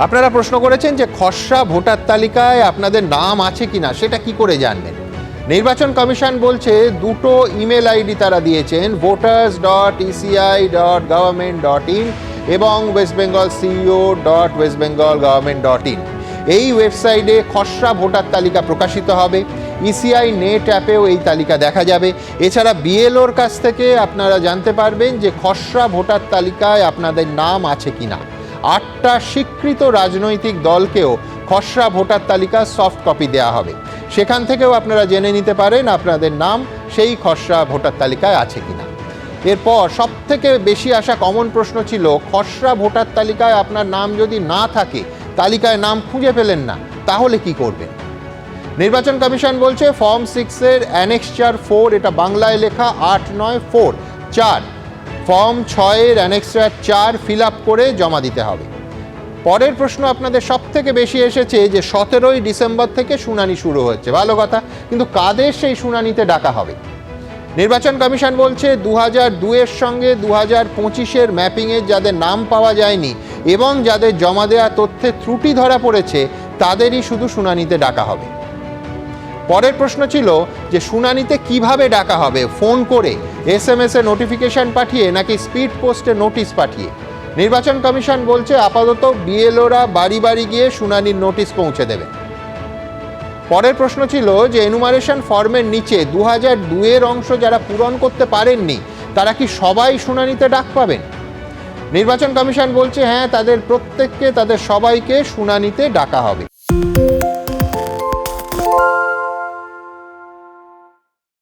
আপনারা প্রশ্ন করেছেন যে খসড়া ভোটার তালিকায় আপনাদের নাম আছে কিনা সেটা কি করে জানবেন। নির্বাচন কমিশন বলছে দুটো ইমেল আইডি তারা দিয়েছেন, voters.eci.government.in এবং westbengalceo.westbengalgovernment.in। এই ওয়েবসাইটে খসড়া ভোটার তালিকা প্রকাশিত হবে। ইসিআই নেট অ্যাপেও এই তালিকা দেখা যাবে। এছাড়া বিএলওর কাছ থেকে আপনারা জানতে পারবেন যে খসড়া ভোটার তালিকায় আপনাদের নাম আছে কিনা। 8টা স্বীকৃত রাজনৈতিক দলকেও খসড়া ভোটার তালিকা সফট কপি দেওয়া হবে। সেখান থেকেও আপনারা জেনে নিতে পারেন আপনাদের নাম সেই খসড়া ভোটার তালিকায় আছে কিনা। এরপর সবথেকে বেশি আসা কমন প্রশ্ন ছিল, খসড়া ভোটার তালিকায় আপনার নাম যদি না থাকে, তালিকায় নাম খুঁজে পেলেন না, তাহলে কি করবেন। নির্বাচন কমিশন বলছে ফর্ম 6-এর অ্যানেক্সচার 4, এটা বাংলায় লেখা 894 ফর্ম 6-এর অ্যানেক্সচার 4 ফিল আপ করে জমা দিতে হবে। পরের প্রশ্ন আপনাদের সব থেকে বেশি এসেছে যে 17ই ডিসেম্বর থেকে শুনানি শুরু হচ্ছে, ভালো কথা, কিন্তু কাদের সেই শুনানিতে ডাকা হবে। নির্বাচন কমিশন বলছে 2002-এর সঙ্গে 2025-এর ম্যাপিংয়ের যাদের নাম পাওয়া যায়নি এবং যাদের জমা দেওয়া তথ্যে ত্রুটি ধরা পড়েছে তাদেরই শুধু শুনানিতে ডাকা হবে। পরের প্রশ্ন ছিল যে শুনানিতে কিভাবে ডাকা হবে, ফোন করে, SMS-এ নোটিফিকেশন পাঠিয়ে নাকি স্পিড পোস্টে নোটিশ পাঠিয়ে। নির্বাচন কমিশন বলছে আপাতত বিএলওরা বাড়ি বাড়ি গিয়ে শুনানির নোটিশ পৌঁছে দেবে। পরের প্রশ্ন ছিল যে এনুমারেশন ফর্মের নিচে 2002-এর অংশ যারা পূরণ করতে পারেননি তারা কি সবাই শুনানিতে ডাক পাবেন। নির্বাচন কমিশন বলছে হ্যাঁ, তাদের প্রত্যেককে, তাদের সবাইকে শুনানিতে ডাকা হবে।